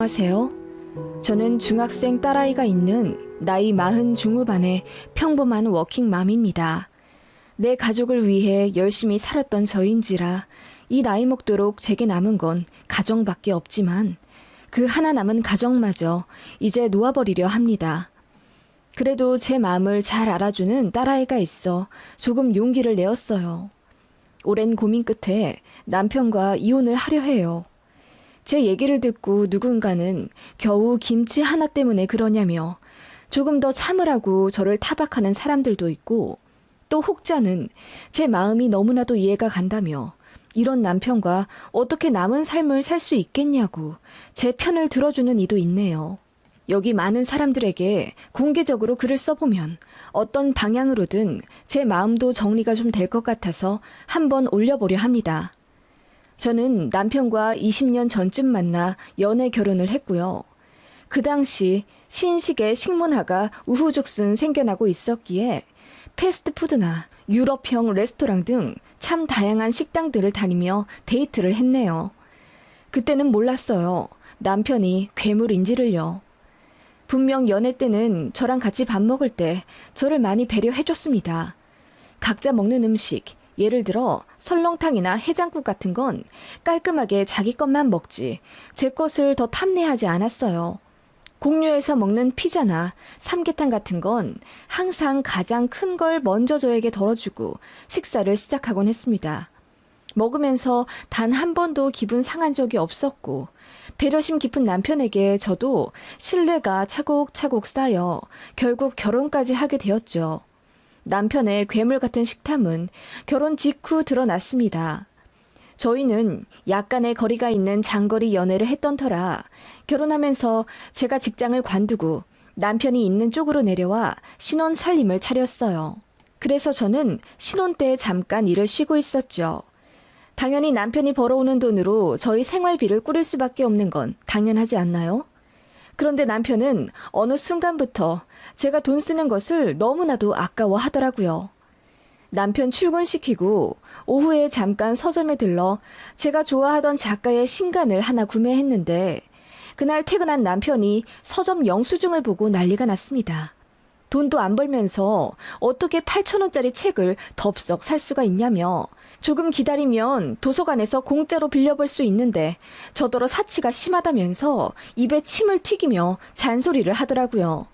안녕하세요. 저는 중학생 딸아이가 있는 나이 40 중후반의 평범한 워킹맘입니다. 내 가족을 위해 열심히 살았던 저인지라 이 나이 먹도록 제게 남은 건 가정밖에 없지만 그 하나 남은 가정마저 이제 놓아버리려 합니다. 그래도 제 마음을 잘 알아주는 딸아이가 있어 조금 용기를 내었어요. 오랜 고민 끝에 남편과 이혼을 하려 해요. 제 얘기를 듣고 누군가는 겨우 김치 하나 때문에 그러냐며 조금 더 참으라고 저를 타박하는 사람들도 있고, 또 혹자는 제 마음이 너무나도 이해가 간다며 이런 남편과 어떻게 남은 삶을 살 수 있겠냐고 제 편을 들어주는 이도 있네요. 여기 많은 사람들에게 공개적으로 글을 써보면 어떤 방향으로든 제 마음도 정리가 좀 될 것 같아서 한번 올려보려 합니다. 저는 남편과 20년 전쯤 만나 연애 결혼을 했고요. 그 당시 신식의 식문화가 우후죽순 생겨나고 있었기에 패스트푸드나 유럽형 레스토랑 등 참 다양한 식당들을 다니며 데이트를 했네요. 그때는 몰랐어요. 남편이 괴물인지를요. 분명 연애 때는 저랑 같이 밥 먹을 때 저를 많이 배려해줬습니다. 각자 먹는 음식, 예를 들어 설렁탕이나 해장국 같은 건 깔끔하게 자기 것만 먹지 제 것을 더 탐내하지 않았어요. 공유해서 먹는 피자나 삼계탕 같은 건 항상 가장 큰 걸 먼저 저에게 덜어주고 식사를 시작하곤 했습니다. 먹으면서 단 한 번도 기분 상한 적이 없었고, 배려심 깊은 남편에게 저도 신뢰가 차곡차곡 쌓여 결국 결혼까지 하게 되었죠. 남편의 괴물 같은 식탐은 결혼 직후 드러났습니다. 저희는 약간의 거리가 있는 장거리 연애를 했던 터라 결혼하면서 제가 직장을 관두고 남편이 있는 쪽으로 내려와 신혼 살림을 차렸어요. 그래서 저는 신혼 때 잠깐 일을 쉬고 있었죠. 당연히 남편이 벌어오는 돈으로 저희 생활비를 꾸릴 수밖에 없는 건 당연하지 않나요? 그런데 남편은 어느 순간부터 제가 돈 쓰는 것을 너무나도 아까워하더라고요. 남편 출근시키고 오후에 잠깐 서점에 들러 제가 좋아하던 작가의 신간을 하나 구매했는데, 그날 퇴근한 남편이 서점 영수증을 보고 난리가 났습니다. 돈도 안 벌면서 어떻게 8,000원짜리 책을 덥석 살 수가 있냐며, 조금 기다리면 도서관에서 공짜로 빌려볼 수 있는데 저더러 사치가 심하다면서 입에 침을 튀기며 잔소리를 하더라고요.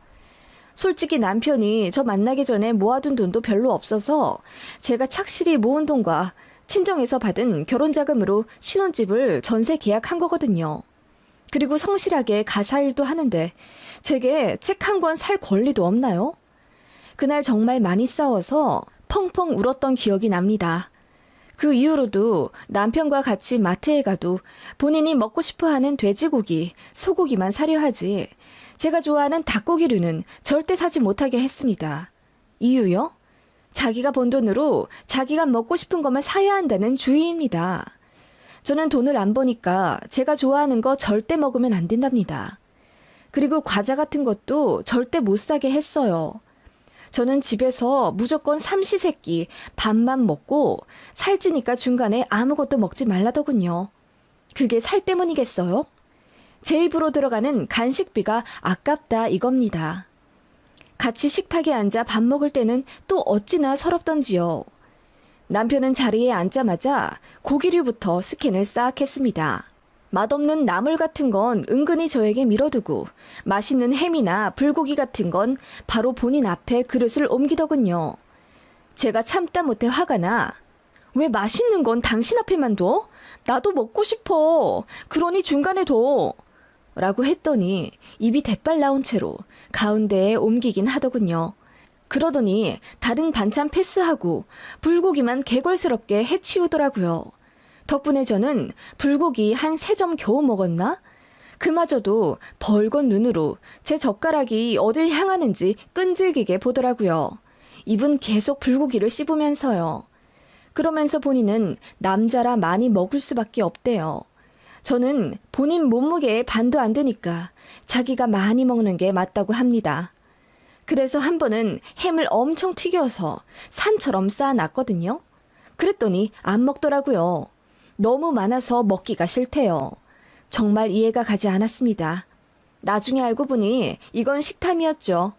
솔직히 남편이 저 만나기 전에 모아둔 돈도 별로 없어서 제가 착실히 모은 돈과 친정에서 받은 결혼자금으로 신혼집을 전세 계약한 거거든요. 그리고 성실하게 가사일도 하는데 제게 책 한 권 살 권리도 없나요? 그날 정말 많이 싸워서 펑펑 울었던 기억이 납니다. 그 이후로도 남편과 같이 마트에 가도 본인이 먹고 싶어하는 돼지고기, 소고기만 사려 하지 제가 좋아하는 닭고기류는 절대 사지 못하게 했습니다. 이유요? 자기가 번 돈으로 자기가 먹고 싶은 것만 사야 한다는 주의입니다. 저는 돈을 안 버니까 제가 좋아하는 거 절대 먹으면 안 된답니다. 그리고 과자 같은 것도 절대 못 사게 했어요. 저는 집에서 무조건 삼시세끼 밥만 먹고 살찌니까 중간에 아무것도 먹지 말라더군요. 그게 살 때문이겠어요? 제 입으로 들어가는 간식비가 아깝다 이겁니다. 같이 식탁에 앉아 밥 먹을 때는 또 어찌나 서럽던지요. 남편은 자리에 앉자마자 고기류부터 스캔을 싹 했습니다. 맛없는 나물 같은 건 은근히 저에게 밀어두고 맛있는 햄이나 불고기 같은 건 바로 본인 앞에 그릇을 옮기더군요. 제가 참다 못해 화가 나, 왜 맛있는 건 당신 앞에만 둬? 나도 먹고 싶어. 그러니 중간에 둬. 라고 했더니 입이 대빨 나온 채로 가운데에 옮기긴 하더군요. 그러더니 다른 반찬 패스하고 불고기만 개걸스럽게 해치우더라고요. 덕분에 저는 불고기 한 3점 겨우 먹었나? 그마저도 벌건 눈으로 제 젓가락이 어딜 향하는지 끈질기게 보더라고요. 입은 계속 불고기를 씹으면서요. 그러면서 본인은 남자라 많이 먹을 수밖에 없대요. 저는 본인 몸무게의 반도 안 되니까 자기가 많이 먹는 게 맞다고 합니다. 그래서 한 번은 햄을 엄청 튀겨서 산처럼 쌓아놨거든요. 그랬더니 안 먹더라고요. 너무 많아서 먹기가 싫대요. 정말 이해가 가지 않았습니다. 나중에 알고 보니 이건 식탐이었죠.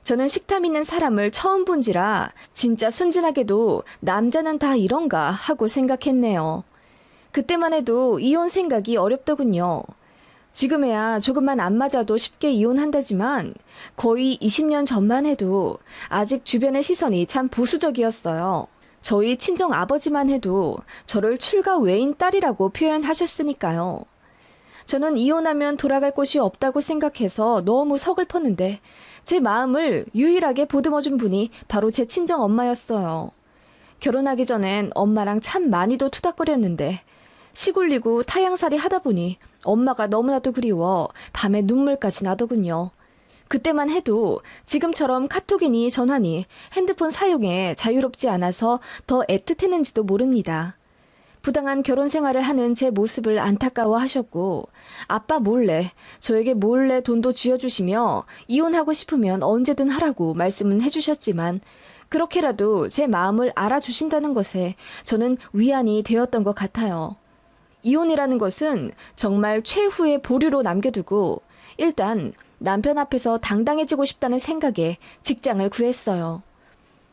저는 식탐 있는 사람을 처음 본지라 진짜 순진하게도 남자는 다 이런가 하고 생각했네요. 그때만 해도 이혼 생각이 어렵더군요. 지금에야 조금만 안 맞아도 쉽게 이혼한다지만 거의 20년 전만 해도 아직 주변의 시선이 참 보수적이었어요. 저희 친정 아버지만 해도 저를 출가 외인 딸이라고 표현하셨으니까요. 저는 이혼하면 돌아갈 곳이 없다고 생각해서 너무 서글펐는데 제 마음을 유일하게 보듬어준 분이 바로 제 친정 엄마였어요. 결혼하기 전엔 엄마랑 참 많이도 투닥거렸는데 시골리고 타향살이 하다 보니 엄마가 너무나도 그리워 밤에 눈물까지 나더군요. 그때만 해도 지금처럼 카톡이니 전화니 핸드폰 사용에 자유롭지 않아서 더 애틋했는지도 모릅니다. 부당한 결혼 생활을 하는 제 모습을 안타까워하셨고 아빠 몰래 저에게 몰래 돈도 쥐어주시며 이혼하고 싶으면 언제든 하라고 말씀은 해주셨지만 그렇게라도 제 마음을 알아주신다는 것에 저는 위안이 되었던 것 같아요. 이혼이라는 것은 정말 최후의 보류로 남겨두고 일단 남편 앞에서 당당해지고 싶다는 생각에 직장을 구했어요.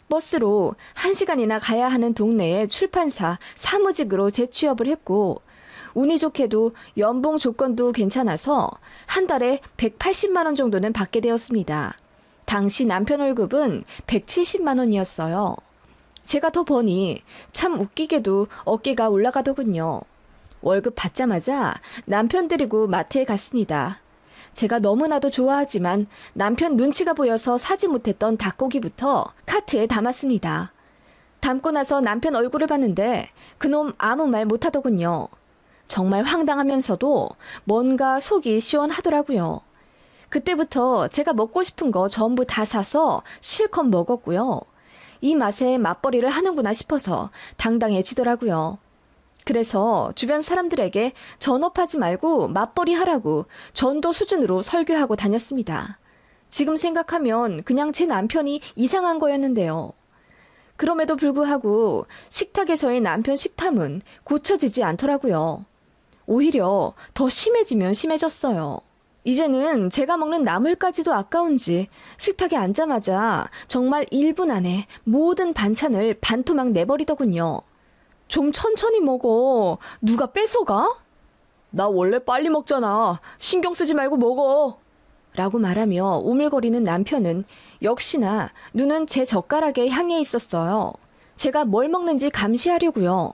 버스로 1시간이나 가야 하는 동네의 출판사 사무직으로 재취업을 했고 운이 좋게도 연봉 조건도 괜찮아서 한 달에 180만 원 정도는 받게 되었습니다. 당시 남편 월급은 170만 원이었어요. 제가 더 버니 참 웃기게도 어깨가 올라가더군요. 월급 받자마자 남편 데리고 마트에 갔습니다. 제가 너무나도 좋아하지만 남편 눈치가 보여서 사지 못했던 닭고기부터 카트에 담았습니다. 담고 나서 남편 얼굴을 봤는데 그놈 아무 말 못하더군요. 정말 황당하면서도 뭔가 속이 시원하더라고요. 그때부터 제가 먹고 싶은 거 전부 다 사서 실컷 먹었고요. 이 맛에 맞벌이를 하는구나 싶어서 당당해지더라고요. 그래서 주변 사람들에게 전업하지 말고 맞벌이 하라고 전도 수준으로 설교하고 다녔습니다. 지금 생각하면 그냥 제 남편이 이상한 거였는데요. 그럼에도 불구하고 식탁에서의 남편 식탐은 고쳐지지 않더라고요. 오히려 더 심해지면 심해졌어요. 이제는 제가 먹는 나물까지도 아까운지 식탁에 앉자마자 정말 1분 안에 모든 반찬을 반토막 내버리더군요. 좀 천천히 먹어. 누가 뺏어가? 나 원래 빨리 먹잖아. 신경 쓰지 말고 먹어. 라고 말하며 우물거리는 남편은 역시나 눈은 제 젓가락에 향해 있었어요. 제가 뭘 먹는지 감시하려고요.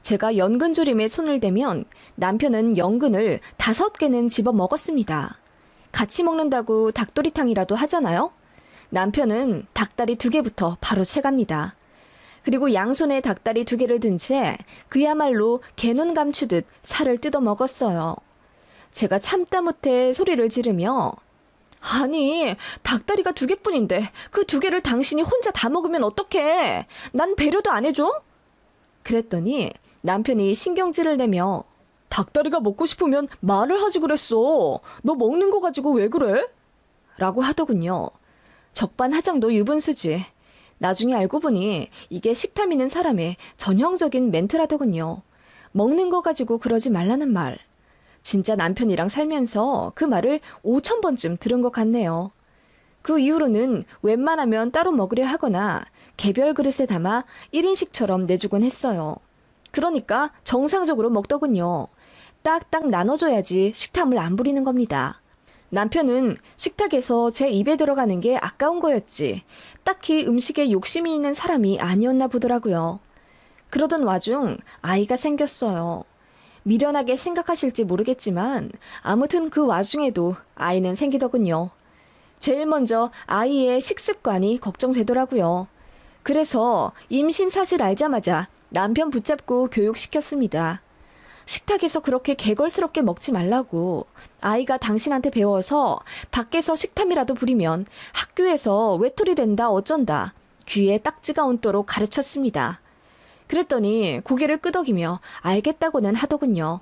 제가 연근조림에 손을 대면 남편은 연근을 5개는 집어 먹었습니다. 같이 먹는다고 닭도리탕이라도 하잖아요? 남편은 닭다리 2개부터 바로 채갑니다. 그리고 양손에 닭다리 2개를 든 채 그야말로 개눈 감추듯 살을 뜯어 먹었어요. 제가 참다 못해 소리를 지르며 아니 닭다리가 2개뿐인데 그 2개를 당신이 혼자 다 먹으면 어떡해? 난 배려도 안 해줘? 그랬더니 남편이 신경질을 내며 닭다리가 먹고 싶으면 말을 하지 그랬어. 너 먹는 거 가지고 왜 그래? 라고 하더군요. 적반하장도 유분수지. 나중에 알고 보니 이게 식탐 있는 사람의 전형적인 멘트라더군요. 먹는 거 가지고 그러지 말라는 말. 진짜 남편이랑 살면서 그 말을 5,000번쯤 들은 것 같네요. 그 이후로는 웬만하면 따로 먹으려 하거나 개별 그릇에 담아 1인식처럼 내주곤 했어요. 그러니까 정상적으로 먹더군요. 딱딱 나눠줘야지 식탐을 안 부리는 겁니다. 남편은 식탁에서 제 입에 들어가는 게 아까운 거였지 딱히 음식에 욕심이 있는 사람이 아니었나 보더라고요. 그러던 와중 아이가 생겼어요. 미련하게 생각하실지 모르겠지만 아무튼 그 와중에도 아이는 생기더군요. 제일 먼저 아이의 식습관이 걱정되더라고요. 그래서 임신 사실 알자마자 남편 붙잡고 교육시켰습니다. 식탁에서 그렇게 개걸스럽게 먹지 말라고. 아이가 당신한테 배워서 밖에서 식탐이라도 부리면 학교에서 외톨이 된다 어쩐다. 귀에 딱지가 온도록 가르쳤습니다. 그랬더니 고개를 끄덕이며 알겠다고는 하더군요.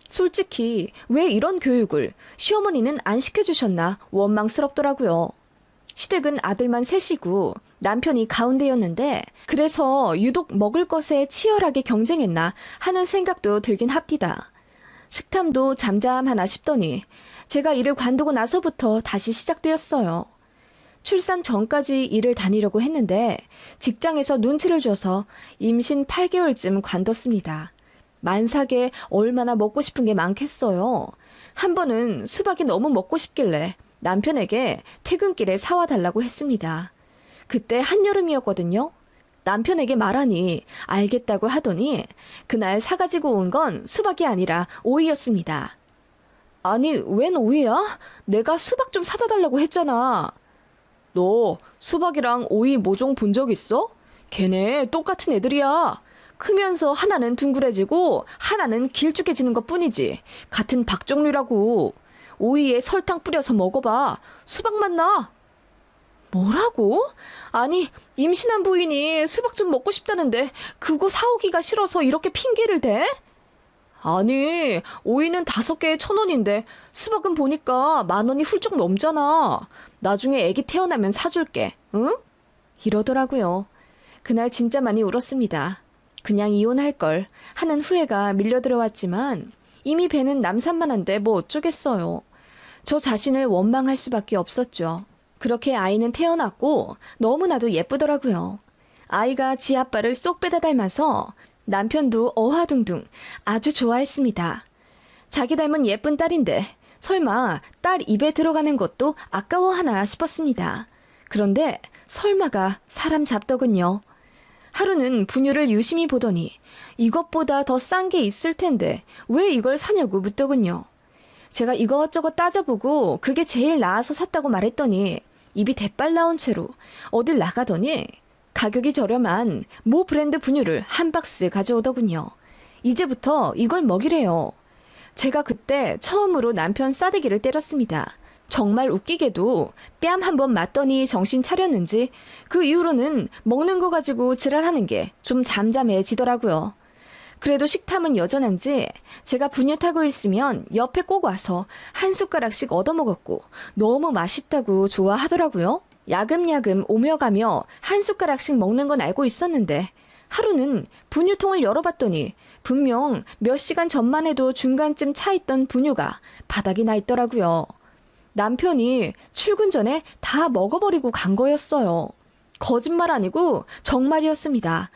솔직히 왜 이런 교육을 시어머니는 안 시켜주셨나 원망스럽더라고요. 시댁은 아들만 셋이고 남편이 가운데였는데 그래서 유독 먹을 것에 치열하게 경쟁했나 하는 생각도 들긴 합디다. 식탐도 잠잠하나 싶더니 제가 일을 관두고 나서부터 다시 시작되었어요. 출산 전까지 일을 다니려고 했는데 직장에서 눈치를 줘서 임신 8개월쯤 관뒀습니다. 만삭에 얼마나 먹고 싶은 게 많겠어요. 한 번은 수박이 너무 먹고 싶길래 남편에게 퇴근길에 사와 달라고 했습니다. 그때 한여름이었거든요. 남편에게 말하니 알겠다고 하더니 그날 사가지고 온 건 수박이 아니라 오이였습니다. 아니, 웬 오이야? 내가 수박 좀 사다 달라고 했잖아. 너 수박이랑 오이 모종 본 적 있어? 걔네 똑같은 애들이야. 크면서 하나는 둥그레지고 하나는 길쭉해지는 것 뿐이지. 같은 박종류라고. 오이에 설탕 뿌려서 먹어봐. 수박 맛 나. 뭐라고? 아니, 임신한 부인이 수박 좀 먹고 싶다는데 그거 사오기가 싫어서 이렇게 핑계를 대? 아니, 오이는 5개에 1,000원인데 수박은 보니까 10,000원이 훌쩍 넘잖아. 나중에 애기 태어나면 사줄게. 응? 이러더라고요. 그날 진짜 많이 울었습니다. 그냥 이혼할 걸 하는 후회가 밀려 들어왔지만 이미 배는 남산만한데 뭐 어쩌겠어요. 저 자신을 원망할 수밖에 없었죠. 그렇게 아이는 태어났고 너무나도 예쁘더라고요. 아이가 지 아빠를 쏙 빼다 닮아서 남편도 어화둥둥 아주 좋아했습니다. 자기 닮은 예쁜 딸인데 설마 딸 입에 들어가는 것도 아까워하나 싶었습니다. 그런데 설마가 사람 잡더군요. 하루는 분유를 유심히 보더니 이것보다 더 싼 게 있을 텐데 왜 이걸 사냐고 묻더군요. 제가 이것저것 따져보고 그게 제일 나아서 샀다고 말했더니 입이 대빨 나온 채로 어딜 나가더니 가격이 저렴한 모 브랜드 분유를 한 박스 가져오더군요. 이제부터 이걸 먹이래요. 제가 그때 처음으로 남편 싸대기를 때렸습니다. 정말 웃기게도 뺨 한번 맞더니 정신 차렸는지 그 이후로는 먹는 거 가지고 지랄하는 게 좀 잠잠해지더라고요. 그래도 식탐은 여전한지 제가 분유 타고 있으면 옆에 꼭 와서 한 숟가락씩 얻어먹었고 너무 맛있다고 좋아하더라고요. 야금야금 오며 가며 한 숟가락씩 먹는 건 알고 있었는데 하루는 분유통을 열어봤더니 분명 몇 시간 전만 해도 중간쯤 차 있던 분유가 바닥이 나 있더라고요. 남편이 출근 전에 다 먹어버리고 간 거였어요. 거짓말 아니고 정말이었습니다.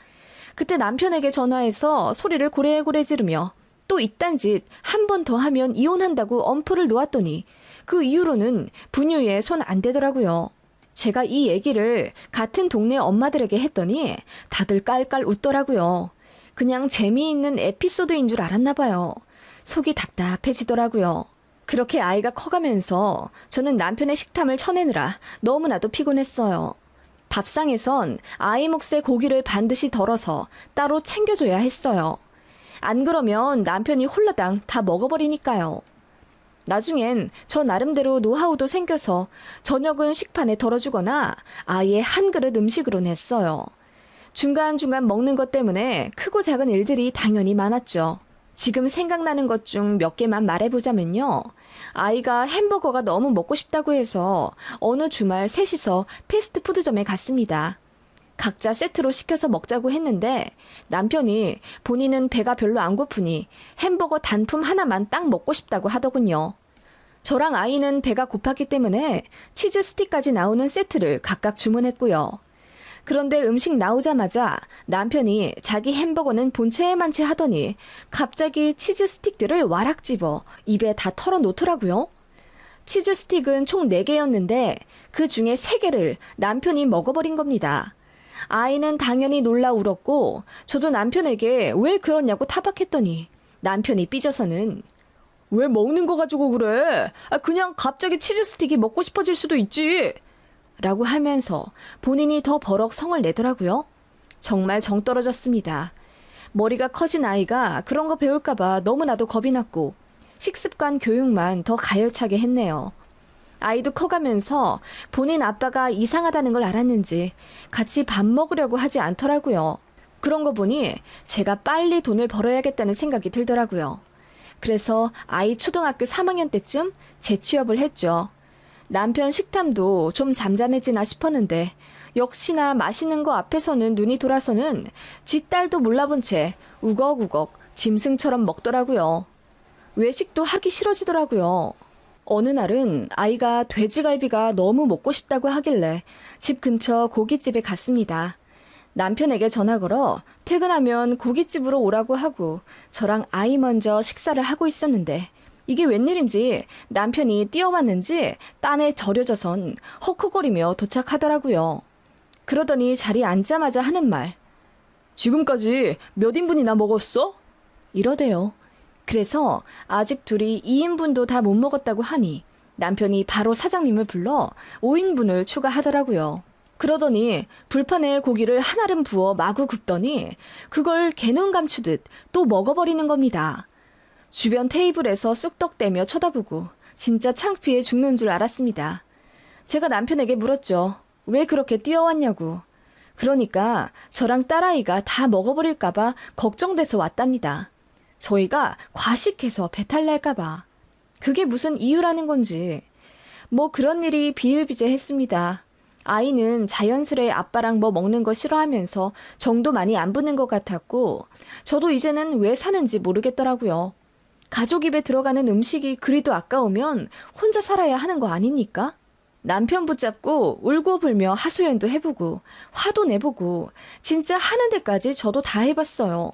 그때 남편에게 전화해서 소리를 고래고래 지르며 또 이딴 짓 한 번 더 하면 이혼한다고 엄포를 놓았더니 그 이후로는 분유에 손 안 대더라고요. 제가 이 얘기를 같은 동네 엄마들에게 했더니 다들 깔깔 웃더라고요. 그냥 재미있는 에피소드인 줄 알았나 봐요. 속이 답답해지더라고요. 그렇게 아이가 커가면서 저는 남편의 식탐을 쳐내느라 너무나도 피곤했어요. 밥상에선 아이 몫의 고기를 반드시 덜어서 따로 챙겨줘야 했어요. 안 그러면 남편이 홀라당 다 먹어버리니까요. 나중엔 저 나름대로 노하우도 생겨서 저녁은 식판에 덜어주거나 아예 한 그릇 음식으로 냈어요. 중간중간 먹는 것 때문에 크고 작은 일들이 당연히 많았죠. 지금 생각나는 것 중 몇 개만 말해보자면요. 아이가 햄버거가 너무 먹고 싶다고 해서 어느 주말 셋이서 패스트푸드점에 갔습니다. 각자 세트로 시켜서 먹자고 했는데 남편이 본인은 배가 별로 안 고프니 햄버거 단품 하나만 딱 먹고 싶다고 하더군요. 저랑 아이는 배가 고팠기 때문에 치즈 스틱까지 나오는 세트를 각각 주문했고요. 그런데 음식 나오자마자 남편이 자기 햄버거는 본체에만 채 하더니 갑자기 치즈 스틱들을 와락 집어 입에 다 털어 놓더라고요. 치즈 스틱은 총 4개였는데 그 중에 3개를 남편이 먹어버린 겁니다. 아이는 당연히 놀라 울었고 저도 남편에게 왜 그러냐고 타박했더니 남편이 삐져서는 왜 먹는 거 가지고 그래? 그냥 갑자기 치즈 스틱이 먹고 싶어질 수도 있지. 라고 하면서 본인이 더 버럭 성을 내더라고요. 정말 정 떨어졌습니다. 머리가 커진 아이가 그런 거 배울까봐 너무나도 겁이 났고 식습관 교육만 더 가열차게 했네요. 아이도 커가면서 본인 아빠가 이상하다는 걸 알았는지 같이 밥 먹으려고 하지 않더라고요. 그런 거 보니 제가 빨리 돈을 벌어야겠다는 생각이 들더라고요. 그래서 아이 초등학교 3학년 때쯤 재취업을 했죠. 남편 식탐도 좀 잠잠해지나 싶었는데 역시나 맛있는 거 앞에서는 눈이 돌아서는 지 딸도 몰라본 채 우걱우걱 짐승처럼 먹더라고요. 외식도 하기 싫어지더라고요. 어느 날은 아이가 돼지갈비가 너무 먹고 싶다고 하길래 집 근처 고깃집에 갔습니다. 남편에게 전화 걸어 퇴근하면 고깃집으로 오라고 하고 저랑 아이 먼저 식사를 하고 있었는데 이게 웬일인지 남편이 뛰어왔는지 땀에 절여져선 헉헉거리며 도착하더라고요. 그러더니 자리에 앉자마자 하는 말. 지금까지 몇 인분이나 먹었어? 이러대요. 그래서 아직 둘이 2인분도 다 못 먹었다고 하니 남편이 바로 사장님을 불러 5인분을 추가하더라고요. 그러더니 불판에 고기를 한알음 부어 마구 굽더니 그걸 개눈 감추듯 또 먹어버리는 겁니다. 주변 테이블에서 쑥덕대며 쳐다보고 진짜 창피해 죽는 줄 알았습니다. 제가 남편에게 물었죠. 왜 그렇게 뛰어왔냐고. 그러니까 저랑 딸아이가 다 먹어버릴까봐 걱정돼서 왔답니다. 저희가 과식해서 배탈 날까봐. 그게 무슨 이유라는 건지. 뭐 그런 일이 비일비재했습니다. 아이는 자연스레 아빠랑 뭐 먹는 거 싫어하면서 정도 많이 안 붙는 것 같았고 저도 이제는 왜 사는지 모르겠더라고요. 가족 입에 들어가는 음식이 그리도 아까우면 혼자 살아야 하는 거 아닙니까? 남편 붙잡고 울고불며 하소연도 해보고 화도 내보고 진짜 하는 데까지 저도 다 해봤어요.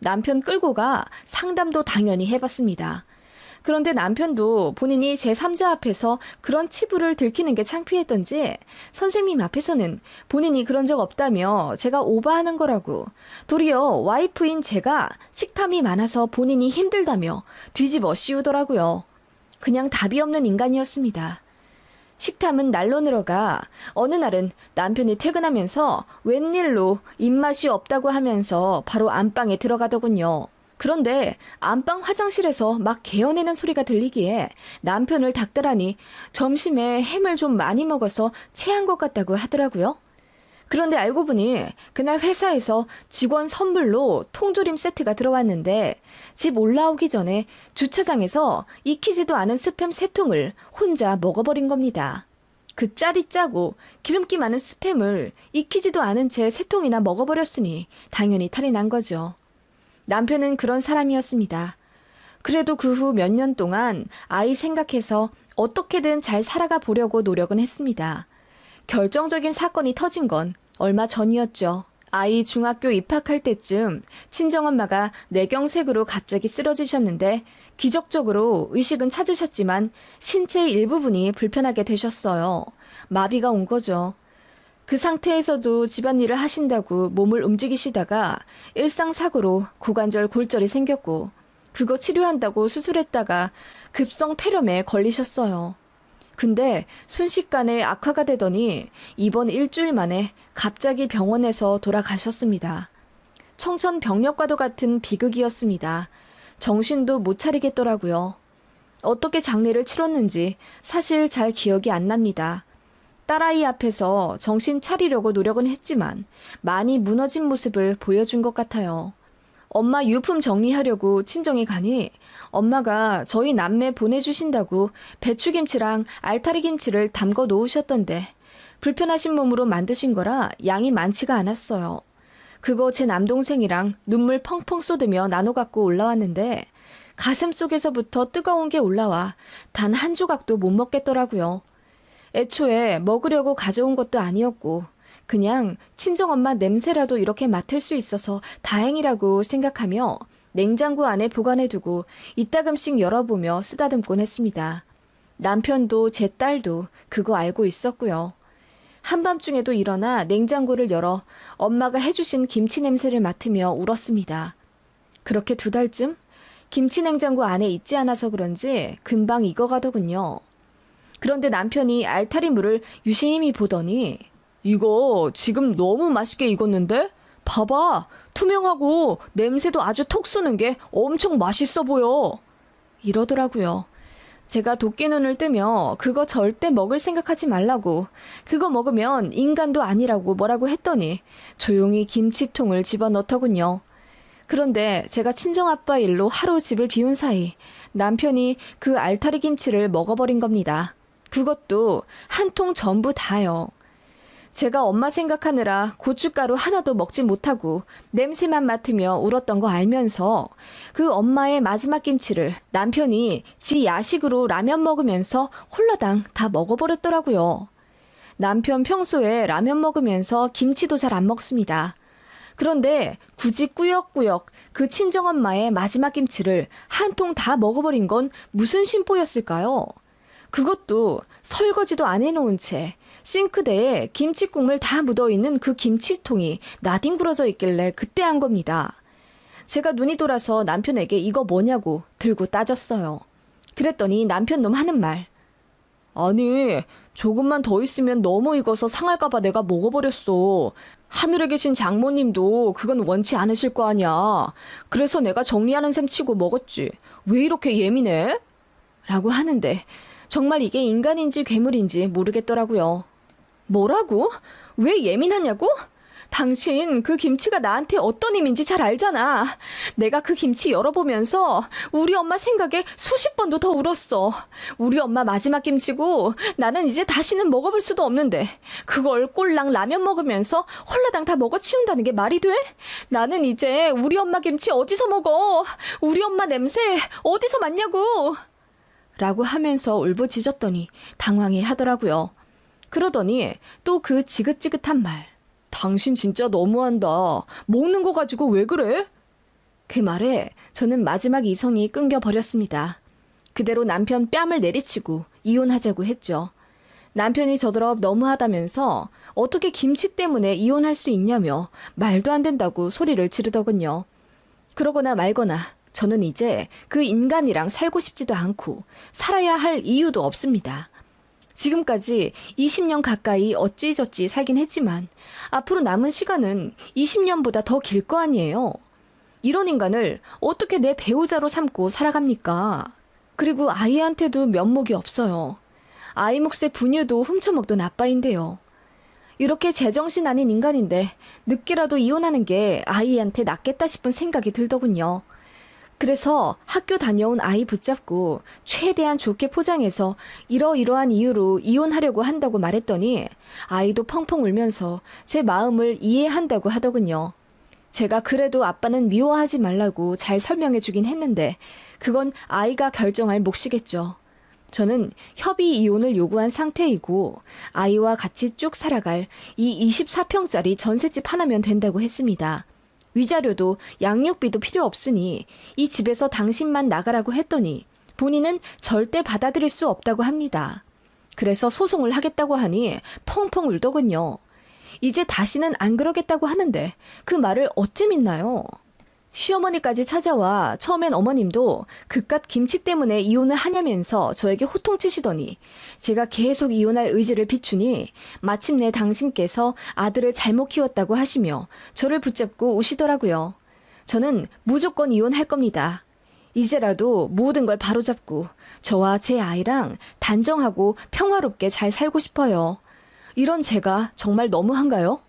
남편 끌고 가 상담도 당연히 해봤습니다. 그런데 남편도 본인이 제3자 앞에서 그런 치부를 들키는 게 창피했던지 선생님 앞에서는 본인이 그런 적 없다며 제가 오바하는 거라고 도리어 와이프인 제가 식탐이 많아서 본인이 힘들다며 뒤집어 씌우더라고요. 그냥 답이 없는 인간이었습니다. 식탐은 날로 늘어가 어느 날은 남편이 퇴근하면서 웬일로 입맛이 없다고 하면서 바로 안방에 들어가더군요. 그런데 안방 화장실에서 막 개어내는 소리가 들리기에 남편을 닥달하니 점심에 햄을 좀 많이 먹어서 체한 것 같다고 하더라고요. 그런데 알고 보니 그날 회사에서 직원 선물로 통조림 세트가 들어왔는데 집 올라오기 전에 주차장에서 익히지도 않은 스팸 3통을 혼자 먹어버린 겁니다. 그 짤이 짜고 기름기 많은 스팸을 익히지도 않은 채 3통이나 먹어버렸으니 당연히 탈이 난 거죠. 남편은 그런 사람이었습니다. 그래도 그 후 몇 년 동안 아이 생각해서 어떻게든 잘 살아가 보려고 노력은 했습니다. 결정적인 사건이 터진 건 얼마 전이었죠. 아이 중학교 입학할 때쯤 친정엄마가 뇌경색으로 갑자기 쓰러지셨는데 기적적으로 의식은 찾으셨지만 신체의 일부분이 불편하게 되셨어요. 마비가 온 거죠. 그 상태에서도 집안일을 하신다고 몸을 움직이시다가 일상사고로 고관절 골절이 생겼고 그거 치료한다고 수술했다가 급성 폐렴에 걸리셨어요. 근데 순식간에 악화가 되더니 이번 일주일 만에 갑자기 병원에서 돌아가셨습니다. 청천벽력과도 같은 비극이었습니다. 정신도 못 차리겠더라고요. 어떻게 장례를 치렀는지 사실 잘 기억이 안 납니다. 딸아이 앞에서 정신 차리려고 노력은 했지만 많이 무너진 모습을 보여준 것 같아요. 엄마 유품 정리하려고 친정에 가니 엄마가 저희 남매 보내주신다고 배추김치랑 알타리김치를 담궈 놓으셨던데 불편하신 몸으로 만드신 거라 양이 많지가 않았어요. 그거 제 남동생이랑 눈물 펑펑 쏟으며 나눠 갖고 올라왔는데 가슴 속에서부터 뜨거운 게 올라와 단 한 조각도 못 먹겠더라고요. 애초에 먹으려고 가져온 것도 아니었고 그냥 친정엄마 냄새라도 이렇게 맡을 수 있어서 다행이라고 생각하며 냉장고 안에 보관해두고 이따금씩 열어보며 쓰다듬곤 했습니다. 남편도 제 딸도 그거 알고 있었고요. 한밤중에도 일어나 냉장고를 열어 엄마가 해주신 김치 냄새를 맡으며 울었습니다. 그렇게 2달쯤 김치 냉장고 안에 있지 않아서 그런지 금방 익어가더군요. 그런데 남편이 알타리물을 유심히 보더니 이거 지금 너무 맛있게 익었는데? 봐봐, 투명하고 냄새도 아주 톡 쏘는 게 엄청 맛있어 보여. 이러더라고요. 제가 도끼 눈을 뜨며 그거 절대 먹을 생각하지 말라고, 그거 먹으면 인간도 아니라고 뭐라고 했더니 조용히 김치통을 집어넣더군요. 그런데 제가 친정아빠 일로 하루 집을 비운 사이 남편이 그 알타리 김치를 먹어버린 겁니다. 그것도 한 통 전부 다요. 제가 엄마 생각하느라 고춧가루 하나도 먹지 못하고 냄새만 맡으며 울었던 거 알면서 그 엄마의 마지막 김치를 남편이 지 야식으로 라면 먹으면서 홀라당 다 먹어버렸더라고요. 남편 평소에 라면 먹으면서 김치도 잘 안 먹습니다. 그런데 굳이 꾸역꾸역 그 친정엄마의 마지막 김치를 한 통 다 먹어버린 건 무슨 심보였을까요? 그것도 설거지도 안 해놓은 채 싱크대에 김치국물 다 묻어있는 그 김치통이 나뒹굴어져 있길래 그때 한 겁니다. 제가 눈이 돌아서 남편에게 이거 뭐냐고 들고 따졌어요. 그랬더니 남편 놈 하는 말. 아니, 조금만 더 있으면 너무 익어서 상할까봐 내가 먹어버렸어. 하늘에 계신 장모님도 그건 원치 않으실 거 아니야. 그래서 내가 정리하는 셈 치고 먹었지. 왜 이렇게 예민해? 라고 하는데 정말 이게 인간인지 괴물인지 모르겠더라고요. 뭐라고? 왜 예민하냐고? 당신 그 김치가 나한테 어떤 의미인지 잘 알잖아. 내가 그 김치 열어보면서 우리 엄마 생각에 수십 번도 더 울었어. 우리 엄마 마지막 김치고 나는 이제 다시는 먹어볼 수도 없는데 그걸 꼴랑 라면 먹으면서 홀라당 다 먹어치운다는 게 말이 돼? 나는 이제 우리 엄마 김치 어디서 먹어? 우리 엄마 냄새 어디서 맡냐고? 라고 하면서 울부짖었더니 당황해 하더라고요. 그러더니 또 그 지긋지긋한 말. 당신 진짜 너무한다. 먹는 거 가지고 왜 그래? 그 말에 저는 마지막 이성이 끊겨버렸습니다. 그대로 남편 뺨을 내리치고 이혼하자고 했죠. 남편이 저더러 너무하다면서 어떻게 김치 때문에 이혼할 수 있냐며 말도 안 된다고 소리를 지르더군요. 그러거나 말거나 저는 이제 그 인간이랑 살고 싶지도 않고 살아야 할 이유도 없습니다. 지금까지 20년 가까이 어찌저찌 살긴 했지만 앞으로 남은 시간은 20년보다 더 길 거 아니에요. 이런 인간을 어떻게 내 배우자로 삼고 살아갑니까? 그리고 아이한테도 면목이 없어요. 아이 몫의 분유도 훔쳐먹던 아빠인데요. 이렇게 제정신 아닌 인간인데 늦게라도 이혼하는 게 아이한테 낫겠다 싶은 생각이 들더군요. 그래서 학교 다녀온 아이 붙잡고 최대한 좋게 포장해서 이러이러한 이유로 이혼하려고 한다고 말했더니 아이도 펑펑 울면서 제 마음을 이해한다고 하더군요. 제가 그래도 아빠는 미워하지 말라고 잘 설명해 주긴 했는데 그건 아이가 결정할 몫이겠죠. 저는 협의 이혼을 요구한 상태이고 아이와 같이 쭉 살아갈 이 24평짜리 전셋집 하나면 된다고 했습니다. 위자료도 양육비도 필요 없으니 이 집에서 당신만 나가라고 했더니 본인은 절대 받아들일 수 없다고 합니다. 그래서 소송을 하겠다고 하니 펑펑 울더군요. 이제 다시는 안 그러겠다고 하는데 그 말을 어찌 믿나요? 시어머니까지 찾아와 처음엔 어머님도 그깟 김치 때문에 이혼을 하냐면서 저에게 호통치시더니 제가 계속 이혼할 의지를 비추니 마침내 당신께서 아들을 잘못 키웠다고 하시며 저를 붙잡고 우시더라고요. 저는 무조건 이혼할 겁니다. 이제라도 모든 걸 바로잡고 저와 제 아이랑 단정하고 평화롭게 잘 살고 싶어요. 이런 제가 정말 너무한가요?